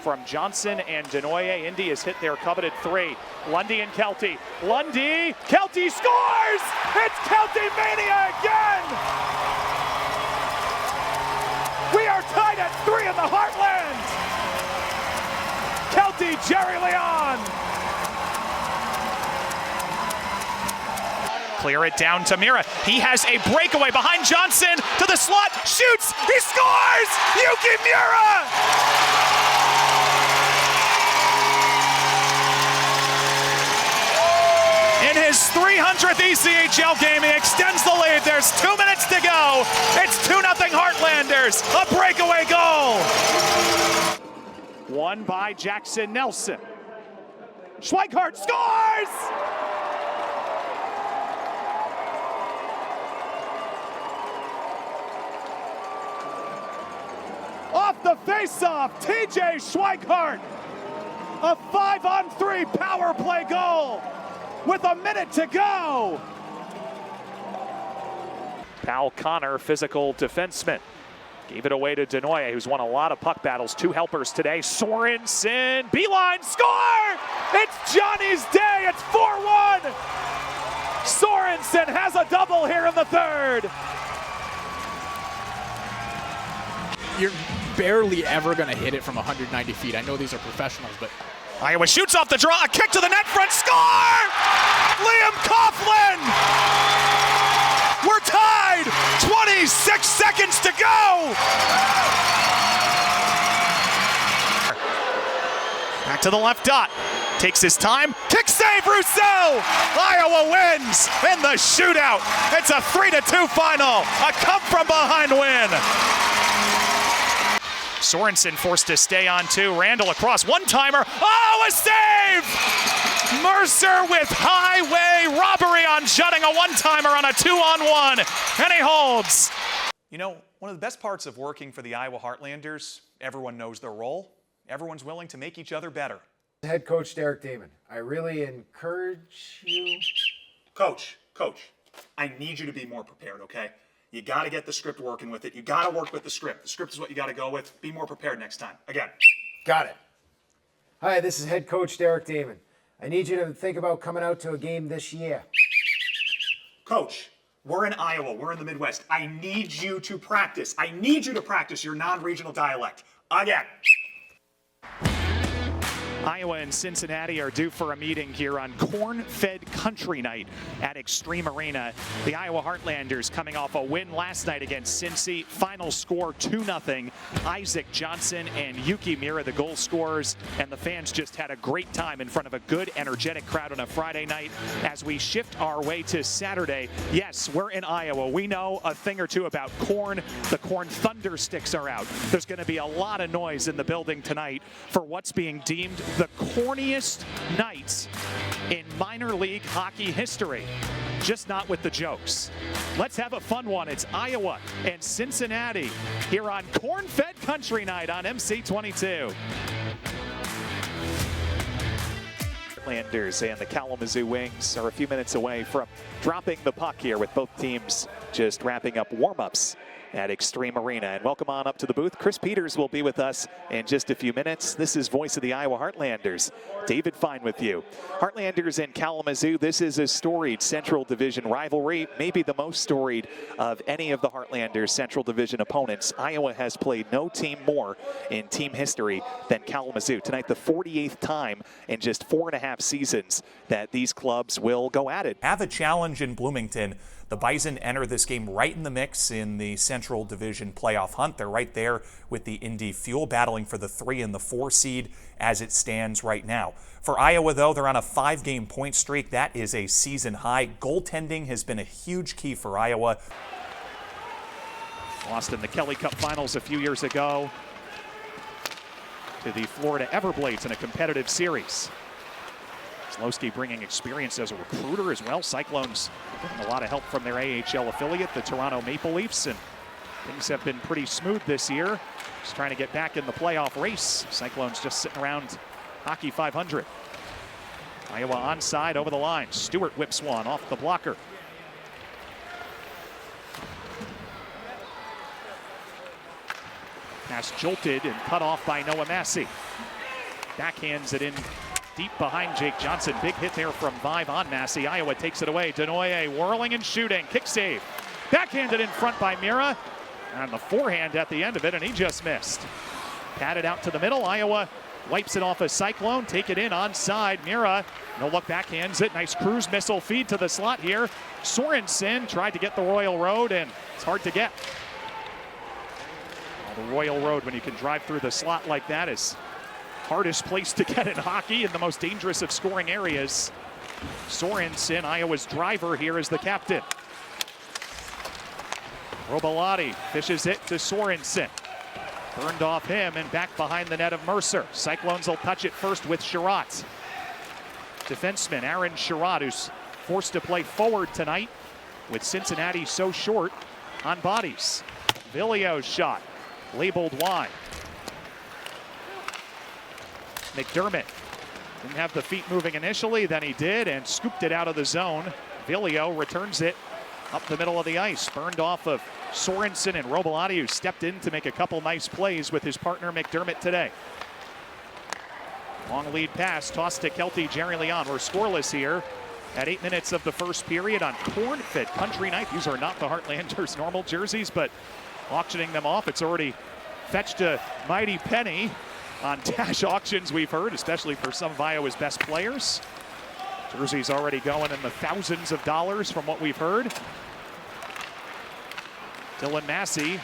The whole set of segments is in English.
from Johnson and Denoye. Indy has hit their coveted three. Lundy and Kelty. Lundy! Kelty scores! It's Kelty Mania again! We are tied at 3 in the Heartland! Kelty, Jerry Leon! Clear it down to Mira. He has a breakaway behind Johnson to the slot. Shoots! He scores! Yuki Mira! In his 300th ECHL game, he extends the lead. There's 2 minutes to go. It's 2-0 Heartlanders. A breakaway goal. Won by Jackson Nelson. Schweikart scores! Off the face-off, TJ Schweikart. A 5-on-3 power play goal with a minute to go. Pal Connor, physical defenseman. Gave it away to Denoye, who's won a lot of puck battles. 2 helpers today. Sorensen, beeline, score! It's Johnny's day, it's 4-1. Sorensen has a double here in the third. You're barely ever going to hit it from 190 feet. I know these are professionals, but Iowa shoots off the draw, a kick to the net front, score! Liam Coughlin! We're tied! 26 seconds to go! Back to the left dot. Takes his time. Kick save, Rousseau! Iowa wins in the shootout. It's a 3-2 final. A come-from-behind win. Sorensen forced to stay on 2. Randall across, one-timer. Oh, a save! Mercer with highway robbery on Jutting, a one-timer on a 2-on-1, and he holds. You know, one of the best parts of working for the Iowa Heartlanders, everyone knows their role. Everyone's willing to make each other better. Head coach Derek Damon, I really encourage you. Coach, I need you to be more prepared, okay? You got to get the script working with it. You got to work with the script. The script is what you got to go with. Be more prepared next time. Again. Got it. Hi, this is head coach Derek Damon. I need you to think about coming out to a game this year. Coach, we're in Iowa. We're in the Midwest. I need you to practice. I need you to practice your non-regional dialect. Again. Iowa and Cincinnati are due for a meeting here on Corn-Fed Country Night at Extreme Arena. The Iowa Heartlanders coming off a win last night against Cincy. Final score 2-0. Isaac Johnson and Yuki Mira, the goal scorers, and the fans just had a great time in front of a good, energetic crowd on a Friday night. As we shift our way to Saturday, yes, we're in Iowa. We know a thing or two about corn. The Corn Thunder Sticks are out. There's going to be a lot of noise in the building tonight for what's being deemed the corniest nights in minor league hockey history. Just not with the jokes. Let's have a fun one. It's Iowa and Cincinnati here on Corn-Fed Country Night on MC22. Heartlanders and the Kalamazoo Wings are a few minutes away from dropping the puck here, with both teams just wrapping up warm-ups at Extreme Arena. And welcome on up to the booth. Chris Peters will be with us in just a few minutes. This is Voice of the Iowa Heartlanders. David Fine with you. Heartlanders and Kalamazoo, this is a storied Central Division rivalry, maybe the most storied of any of the Heartlanders' Central Division opponents. Iowa has played no team more in team history than Kalamazoo. Tonight, the 48th time in just 4.5 seasons that these clubs will go at it. Have a challenge in Bloomington. The Bison enter this game right in the mix in the Central Division playoff hunt. They're right there with the Indy Fuel, battling for the 3 and the 4 seed as it stands right now. For Iowa, though, they're on a 5-game point streak. That is a season high. Goaltending has been a huge key for Iowa. Lost in the Kelly Cup Finals a few years ago to the Florida Everblades in a competitive series. Zlowski bringing experience as a recruiter as well. Cyclones getting a lot of help from their AHL affiliate, the Toronto Maple Leafs, and things have been pretty smooth this year. Just trying to get back in the playoff race. Cyclones just sitting around Hockey 500. Iowa onside over the line. Stewart whips one off the blocker. Pass jolted and cut off by Noah Massey. backhands it in deep behind Jake Johnson. Big hit there from Vive on Massey. Iowa takes it away. Denoye whirling and shooting. Kick save. Backhanded in front by Mira. And the forehand at the end of it, and he just missed. Patted out to the middle. Iowa wipes it off a Cyclone. Take it in onside. Mira, no look, backhands it. Nice cruise missile feed to the slot here. Sorensen tried to get the Royal Road, and it's hard to get. The Royal Road, when you can drive through the slot like that, is hardest place to get in hockey and the most dangerous of scoring areas. Sorensen, Iowa's driver here, is the captain. Robalati fishes it to Sorensen. Burned off him and back behind the net of Mercer. Cyclones will touch it first with Sherratt. Defenseman Aaron Sherratt, who's forced to play forward tonight with Cincinnati so short on bodies. Vilio's shot labeled wide. McDermott didn't have the feet moving initially, then he did and scooped it out of the zone. Vilio returns it up the middle of the ice. Burned off of Sorensen and Robalati, who stepped in to make a couple nice plays with his partner McDermott today. Long lead pass, tossed to Kelty, Jerry Leon. We're scoreless here at 8 minutes of the first period on Corn-Fed Country Night. These are not the Heartlanders' normal jerseys, but auctioning them off. It's already fetched a mighty penny on Dash auctions, we've heard, especially for some of Iowa's best players. Jerseys already going in the thousands of dollars from what we've heard. Dylan Massey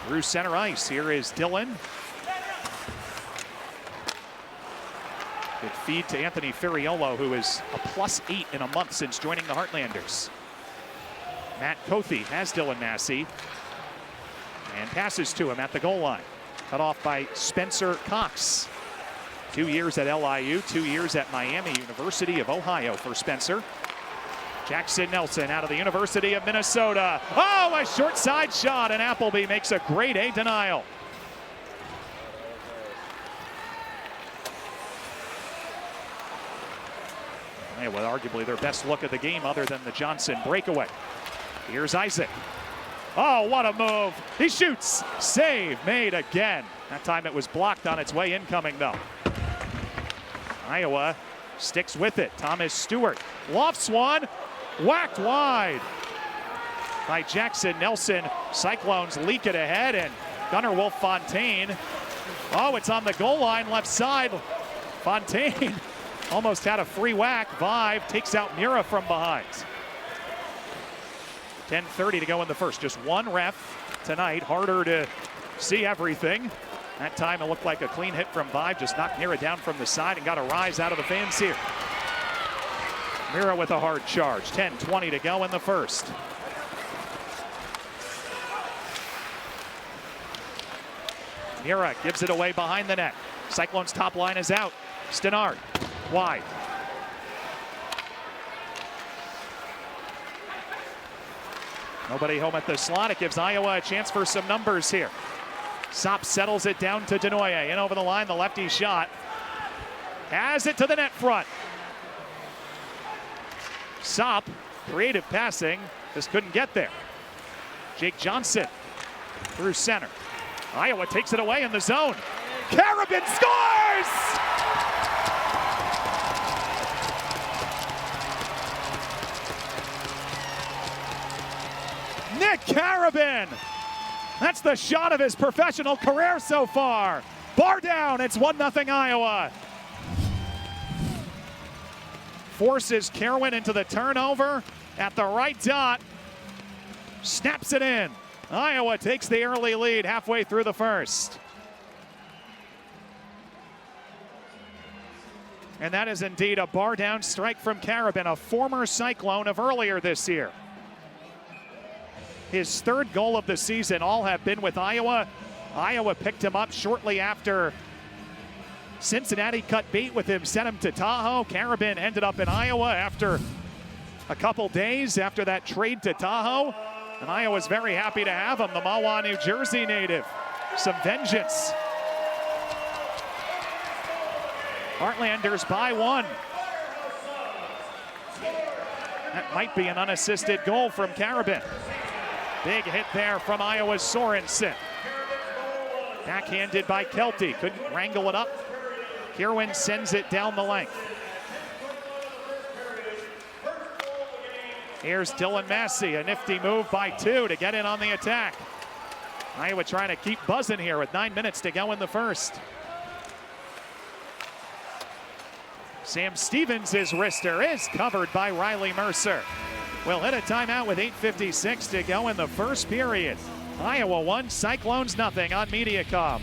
through center ice. Here is Dylan. Good feed to Anthony Ferriolo, who is a +8 in a month since joining the Heartlanders. Matt Kothe has Dylan Massey and passes to him at the goal line. Cut off by Spencer Cox. 2 years at LIU, 2 years at Miami University of Ohio for Spencer. Jackson Nelson out of the University of Minnesota. Oh, a short side shot, and Appleby makes a grade A denial. Iowa, arguably their best look of the game other than the Johnson breakaway. Here's Isaac. Oh, what a move. He shoots. Save made again. That time it was blocked on its way incoming, though. Iowa sticks with it. Thomas Stewart lofts one. Whacked wide by Jackson Nelson. Cyclones leak it ahead, and Gunnar Wolf Fontaine. Oh, it's on the goal line, left side. Fontaine almost had a free whack. Vive takes out Mira from behind. 10:30 to go in the first. Just one ref tonight. Harder to see everything. That time it looked like a clean hit from Vive. Just knocked Mira down from the side and got a rise out of the fans here. Mira with a hard charge. 10:20 to go in the first. Mira gives it away behind the net. Cyclones top line is out. Stenard wide. Nobody home at the slot. It gives Iowa a chance for some numbers here. Sop settles it down to Denoye. In over the line, the lefty shot. Has it to the net front. Sop, creative passing, just couldn't get there. Jake Johnson through center. Iowa takes it away in the zone. Carabin scores! Nick Carabin! That's the shot of his professional career so far. Bar down, it's 1-0 Iowa. Forces Kerwin into the turnover at the right dot. Snaps it in. Iowa takes the early lead halfway through the first. And that is indeed a bar down strike from Carabin, a former Cyclone of earlier this year. His third goal of the season, all have been with Iowa. Iowa picked him up shortly after Cincinnati cut bait with him, sent him to Tahoe. Carabin ended up in Iowa after a couple days after that trade to Tahoe. And Iowa's very happy to have him, the Mahwah, New Jersey native. Some vengeance. Heartlanders by one. That might be an unassisted goal from Carabin. Big hit there from Iowa's Sorensen. Backhanded by Kelty. Couldn't wrangle it up Kirwan sends it down the length. Here's Dylan Massey, a nifty move by 2 to get in on the attack. Iowa trying to keep buzzing here with 9 minutes to go in the first. Sam Stevens' wrister is covered by Riley Mercer. We'll hit a timeout with 8:56 to go in the first period. Iowa 1, Cyclones nothing on Mediacom.